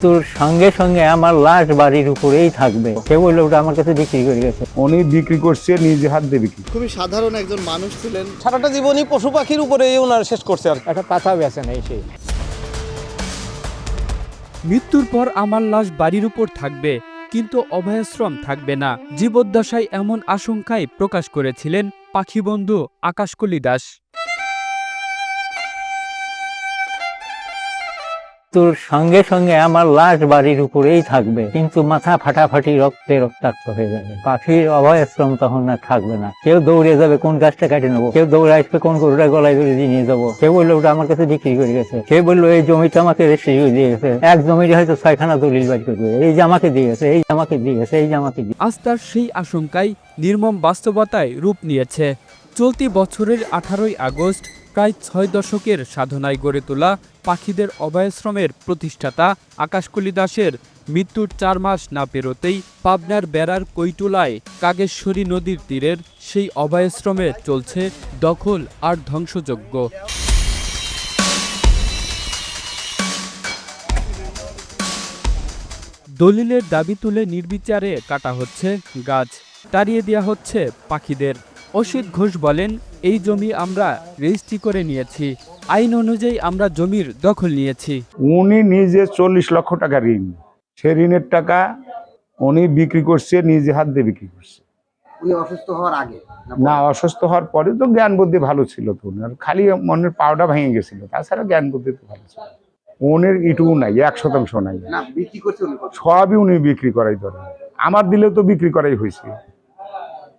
তোর সঙ্গে সঙ্গে আমার লাশ বাড়ির উপরেই থাকবে। সে বললো ওটা আমার কাছে বিক্রি করে গেছে। উনি বিক্রি করছে নিজে হাত দিয়ে বিক্রি। খুবই সাধারণ একজন মানুষ ছিলেন। সারাটা জীবনই পশু পাখির উপরে ওনার শেষ করছে আর একটা পাতা বেছে নেই সে। মৃত্যুর পর আমার লাশ বাড়ির উপর থাকবে, কিন্তু অভয়াশ্রম থাকবে না। জীবদ্দশায় এমন আশঙ্কাই প্রকাশ করেছিলেন পাখিবন্ধু আকাশকলি দাস। তোর সঙ্গে সঙ্গে আমার লাশ বাড়ির উপরেই থাকবে, কিন্তু মাথা ফাটাফাটি রক্তে রক্তাক্ত হয়ে যাবে। পাখির অভয়াশ্রম তখন আর থাকবে না। কেউ দৌড়ে যাবে কোন গাছটা কেটে নেবো, কেউ দৌড়ে আসবে কোন গরুটা গলায় ধরে নিয়ে যাবো। কেউ বললো ওটা আমার কাছে বিক্রি করে গেছে। সে বললো এই জমিটা আমাকে রেজিস্ট্রি দিয়ে গেছে। এক জমিতে হয়তো 6খানা দলিল বাড়ি করবে, এই যে আমাকে দিয়ে গেছে, এই যে আমাকে দিয়ে গেছে, এই যে আমাকে দিয়ে। আজ তার সেই আশঙ্কাই নির্মম বাস্তবতায় রূপ নিয়েছে। চলতি বছরের 18ই আগস্ট প্রায় 6 দশকের সাধনায় গড়ে তোলা পাখিদের অভয়াশ্রমের প্রতিষ্ঠাতা আকাশকলি দাসের মৃত্যুর 4 মাস না পেরোতেই পাবনার বেড়ার কৈটুলায় কাগেশ্বরী নদীর তীরের সেই অভয়াশ্রমে চলছে দখল আর ধ্বংসযজ্ঞ। দলিলের দাবি তুলে নির্বিচারে কাটা হচ্ছে গাছ, তাড়িয়ে দেওয়া হচ্ছে পাখিদের। অসিত ঘোষ বলেন, এই জমি আমরা রেজিস্ট্রি করে নিয়েছি, আইন অনুযায়ী আমরা জমির দখল নিয়েছি। উনি নিজে 40 লক্ষ টাকা ঋণ, সে ঋণের টাকা উনি বিক্রি করছে নিজে হাত দিয়ে বিক্রি করছে। উনি অসুস্থ হওয়ার আগে না, অসুস্থ হওয়ার পরে তো জ্ঞান বুদ্ধি ভালো ছিল তো, ওনার খালি মনের পাওটা ভেঙে গেছিল, তাছাড়া জ্ঞান বুদ্ধি তো ভালো ছিল। উনির ইটুকু নাই, 1% নাই। না বিক্রি করছে উনি কত? সবই উনি বিক্রি করাই ধরে, আমার দিলেও তো বিক্রি করাই হয়েছে।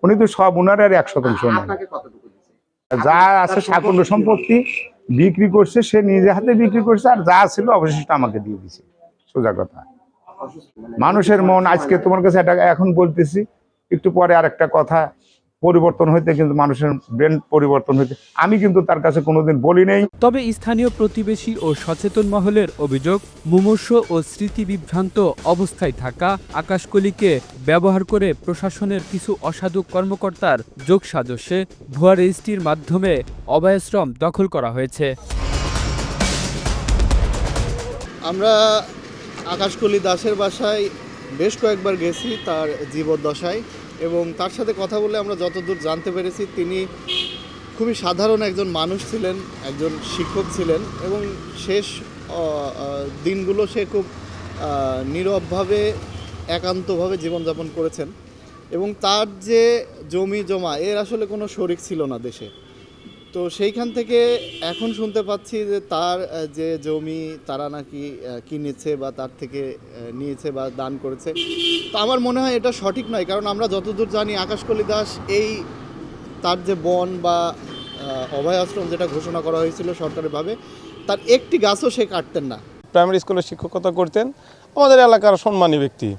উনি তো সব, উনার আর 1% নাই। আপনাকে কতটুকু দিয়েছে? যা আছে সাকুল্য সম্পত্তি বিক্রি করছে, সে নিজে হাতে বিক্রি করছে, আর যা ছিল অবশিষ্ট আমাকে দিয়ে দিছে। সোজা কথা, অসুস্থ মানে মানুষের মন আজকে তোমার কাছে এটা এখন বলতেছি, একটু পরে আরেকটা কথা পরিবর্তন হইতে, কিন্তু মানুষের ব্রেন পরিবর্তন হইতে আমি কিন্তু তার কাছে কোনোদিন বলি নেই। তবে স্থানীয় প্রতিবেশী ও সচেতন মহলের অভিযোগ, মুমূর্ষ ও স্মৃতিবিভ্রান্ত অবস্থায় থাকা আকাশকলিকে ব্যবহার করে প্রশাসনের কিছু অসাধু কর্মকর্তার যোগসাজশে ভুয়া রেজিস্ট্রির মাধ্যমে অভয়াশ্রম দখল করা হয়েছে। আমরা আকাশকলি দাসের বাসায় বেশ কয়েকবার গেছি তার জীবদ্দশায়, এবং তার সাথে কথা বলে আমরা যতদূর জানতে পেরেছি তিনি খুবই সাধারণ একজন মানুষ ছিলেন, একজন শিক্ষক ছিলেন, এবং শেষ দিনগুলো সে খুব নীরবভাবে একান্তভাবে জীবনযাপন করেছেন। এবং তার যে জমি জমা এর আসলে কোনো শরিক ছিল না দেশে। তো সেইখান থেকে এখন শুনতে পাচ্ছি যে তার যে জমি তারা নাকি কিনেছে বা তার থেকে নিয়েছে বা দান করেছে। তো আমার মনে হয় এটা সঠিক নয়, কারণ আমরা যতদূর জানি আকাশকলি দাস এই তার যে বন বা অভয়াশ্রম যেটা ঘোষণা করা হয়েছিল সরকারিভাবে, তার একটি গাছও সে কাটতেন না। প্রাইমারি স্কুলে শিক্ষকতা করতেন, আমাদের এলাকার সম্মানী ব্যক্তি।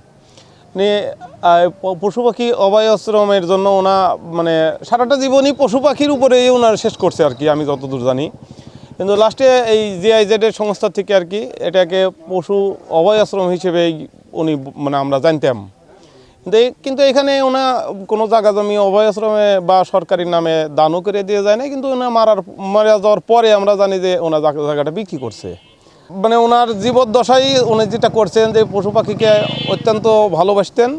পশু পাখি অভয়াশ্রমের জন্য ওনা মানে সারাটা জীবনই পশু পাখির উপরে ওনার শেষ করছে আর কি, আমি যতদূর জানি। কিন্তু লাস্টে এই জিআইজেডের সংস্থা থেকে আর কি এটাকে পশু অভয়াশ্রম হিসেবে উনি মানে আমরা জানতাম। কিন্তু এখানে ওনা কোনো জায়গা জমি অভয়াশ্রমে বা সরকারি নামে দানও করে দিয়ে যায় না, কিন্তু ওনা মারা যাওয়ার পরে আমরা জানি যে ওনা জায়গাটা বিক্রি করছে। মানে ওনার জীবদ্দশায় উনি যেটা করছেন যে পশু পাখিকে অত্যন্ত ভালোবাসতেন,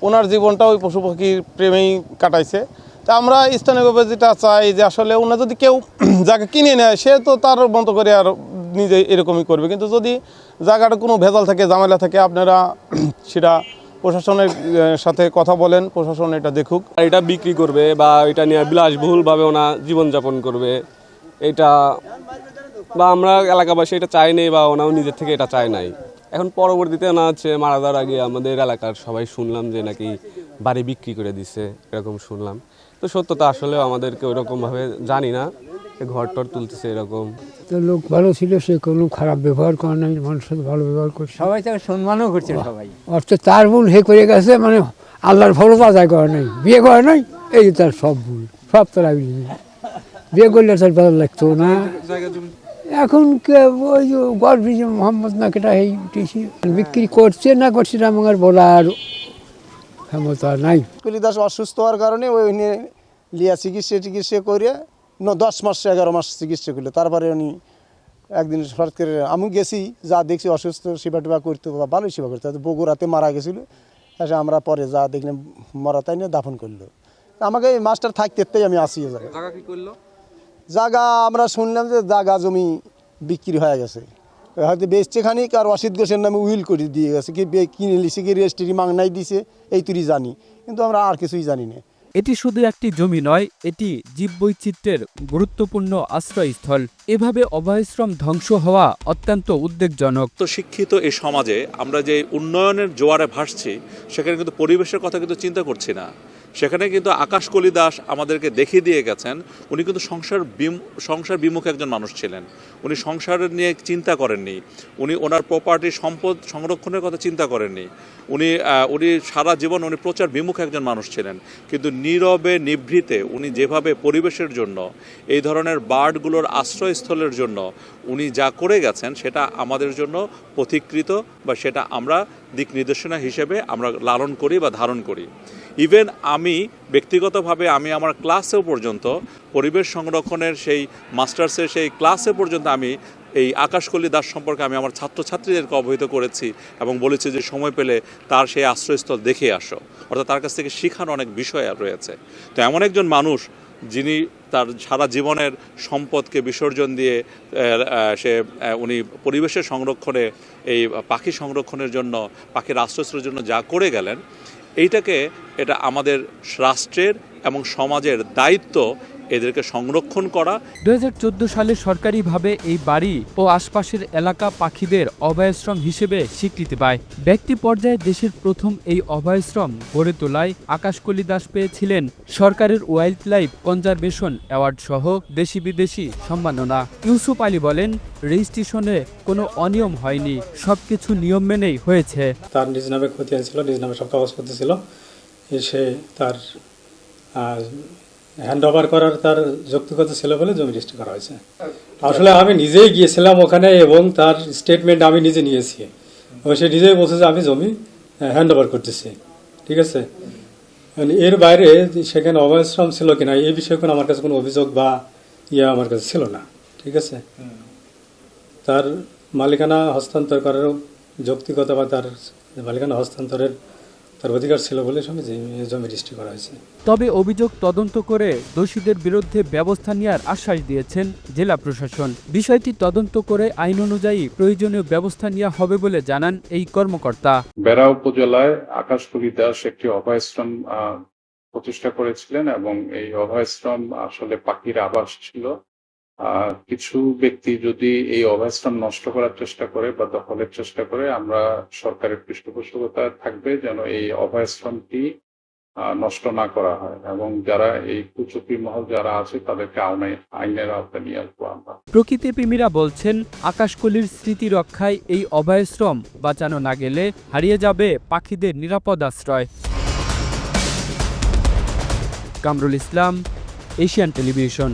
ওনার জীবনটা ওই পশু পাখির প্রেমেই কাটাইছে। তা আমরা স্থানীয়ভাবে যেটা চাই যে আসলে ওনার যদি কেউ জায়গা কিনে নেয়, সে তো তার মতো করে আর নিজে এরকমই করবে। কিন্তু যদি জায়গাটা কোনো ভেজাল থাকে, ঝামেলা থাকে, আপনারা সেটা প্রশাসনের সাথে কথা বলেন, প্রশাসন এটা দেখুক। এটা বিক্রি করবে বা এটা নিয়ে বিলাসবহুলভাবে ওনা জীবনযাপন করবে, এটা বা আমরা এলাকাবাসী এটা চাই নাই বা ওনাও নিজের থেকে এটা চায় নাই। এখন পরবর্তীতে না হচ্ছে মারা যাওয়ার আগে আমাদের এলাকার সবাই শুনলাম যে নাকি বাড়ি বিক্রি করে দিছে, এরকম শুনলাম। তো সত্যতা আসলে আমাদেরকে ওইরকমভাবে জানি না, ঘর টর তুলতেছে এরকম। তো লোক ভালো ছিল, সে কোনো খারাপ ব্যবহার করে নাই, মানুষের সাথে ভালো ব্যবহার করছে, সবাই তাকে সম্মানও করছে সবাই। অর্থাৎ তার ভুল হে করে গেছে, মানে আল্লাহর ফরজ আদায় করে নাই, বিয়ে করে নাই, এই তার সব ভুল, সব তারা বিয়ে করলে তার ভালো লাগতো না। এখন ওই যে গর্বী যে মোহাম্মদ না কেটা এই উঠেছি বিক্রি করছে না করছে না আমার বলার ক্ষমতা নাই। কলি দাস অসুস্থ হওয়ার কারণে ওই নিয়ে লিয়া চিকিৎসা করে 10 মাস 11 মাস চিকিৎসা করলো, তারপরে উনি একদিন হঠাৎ করে আমি গেছি, যা দেখছি অসুস্থ, সেবা টেবা করতে বা ভালোই সেবা করতে, হয়তো বগুড়াতে মারা গেছিলো, এসে আমরা পরে যা দেখলাম মরা, তাই নিয়ে দাফন করলো। আমাকে এই মাস্টার থাকতেই আমি আসি জায়গা আমরা শুনলাম যে জায়গা জমি বিক্রি হয়ে গেছে, হয়তো বেচছে খানিক, আর অসিত ঘোষের নামে উইল করে দিয়ে গেছে, কি কিনে লিখছে, কি রেজিস্ট্রি মাংনাই দিছে, এই তুই জানি, কিন্তু আমরা আর কিছুই জানি না। এটি শুধু একটি জমি নয়, এটি জীববৈচিত্র্যের গুরুত্বপূর্ণ আশ্রয়স্থল। এভাবে অভয়াশ্রম ধ্বংস হওয়া অত্যন্ত উদ্বেগজনক। তো শিক্ষিত এই সমাজে আমরা যে উন্নয়নের জোয়ারে ভাসছি, সেখানে কিন্তু পরিবেশের কথা কিন্তু চিন্তা করছি না। সেখানে কিন্তু আকাশকলি দাস আমাদেরকে দেখিয়ে দিয়ে গেছেন, উনি কিন্তু সংসার বিমুখ একজন মানুষ ছিলেন। উনি সংসারের নিয়ে চিন্তা করেননি, উনি ওনার প্রপার্টি সম্পদ সংরক্ষণের কথা চিন্তা করেননি। উনি সারা জীবন উনি প্রচার বিমুখ একজন মানুষ ছিলেন, কিন্তু নীরবে নিভৃতে উনি যেভাবে পরিবেশের জন্য, এই ধরনের বার্ডগুলোর আশ্রয়স্থলের জন্য উনি যা করে গেছেন, সেটা আমাদের জন্য পথিকৃত, বা সেটা আমরা দিক নির্দেশনা হিসেবে আমরা লালন করি বা ধারণ করি। ইভেন আমি ব্যক্তিগতভাবে আমি আমার ক্লাসেও পর্যন্ত পরিবেশ সংরক্ষণের সেই মাস্টার্সের সেই ক্লাসে পর্যন্ত আমি এই আকাশকলি দাস সম্পর্কে আমি আমার ছাত্রছাত্রীদেরকে অবহিত করেছি এবং বলেছি যে সময় পেলে তার সেই আশ্রয়স্থল দেখে আসো, অর্থাৎ তার কাছ থেকে শেখার অনেক বিষয় রয়েছে। তো এমন একজন মানুষ যিনি তার সারা জীবনের সম্পদকে বিসর্জন দিয়ে উনি পরিবেশের সংরক্ষণে, এই পাখি সংরক্ষণের জন্য, পাখির আশ্রয়স্থলের জন্য যা করে গেলেন, এটা আমাদের রাষ্ট্রের এবং সমাজের দায়িত্ব এদেরকে সংরক্ষণ করা। 2014 সালে সরকারিভাবে এই বাড়ি ও আশপাশের এলাকা পাখিদের অভয়াশ্রম হিসেবে স্বীকৃতি পায়। ব্যক্তি পর্যায়ে দেশের প্রথম এই অভয়াশ্রম গড়ে তোলায় আকাশকলি দাস পেয়েছিলেন সরকারের ওয়াইল্ড লাইফ কনজারভেশন অ্যাওয়ার্ড সহ দেশি বিদেশি সম্মাননা। ইউসুফ আলী বলেন, রেজিস্ট্রেশনে কোনো অনিয়ম হয়নি, সবকিছু নিয়ম মেনেই হয়েছে। তার নিজ নামে খতিয়ান ছিল, নিজ নামে সব কাগজপত্র ছিল, সে তার হ্যান্ড ওভার করার তার যৌক্তিকতা ছিল বলে জমি রেজিস্ট্রি করা হয়েছে। আসলে আমি নিজেই গিয়েছিলাম ওখানে এবং তার স্টেটমেন্ট আমি নিজে নিয়েছি, সে নিজেই বলছে যে আমি জমি হ্যান্ড ওভার করতেছি। ঠিক আছে, এর বাইরে সেখানে অভয়াশ্রম ছিল কিনা এই বিষয়ে কোনো আমার কাছে কোনো অভিযোগ বা আমার কাছে ছিল না। ঠিক আছে, তার মালিকানা হস্তান্তর করার যৌক্তিকতা বা তার মালিকানা হস্তান্তরের তার অধিকার ছিল বলে জমি রেজিস্ট্রি করা হয়েছে। তবে অভিযোগ তদন্ত করে দোষীদের বিরুদ্ধে ব্যবস্থা নেওয়ার আশ্বাস দিয়েছেন জেলা প্রশাসন। বিষয়টি তদন্ত করে আইন অনুযায়ী প্রয়োজনীয় ব্যবস্থা নেওয়া হবে বলে জানান এই কর্মকর্তা। বেড়া উপজেলায় আকাশকলি দাস একটি অভয়াশ্রম প্রতিষ্ঠা করেছিলেন এবং এই অভয়াশ্রম আসলে পাখির আবাস ছিল। কিছু ব্যক্তি যদি এই অভয়াশ্রম নষ্ট করার চেষ্টা করে বা দখলের চেষ্টা করে, আমরা সরকারের পৃষ্ঠপোষকতা থাকবে যেন এই অভয়াশ্রমটি নষ্ট না করা হয়, এবং যারা এই কুচক্রী মহল যারা আছে তাদেরকে আইনের আওতায় নিয়ে আসবো আমরা। প্রকৃতিপ্রেমীরা বলছেন, আকাশকলির স্মৃতি রক্ষায় এই অভয়াশ্রম বাঁচানো না গেলে হারিয়ে যাবে পাখিদের নিরাপদ আশ্রয়। Kamrul Islam, Asian television.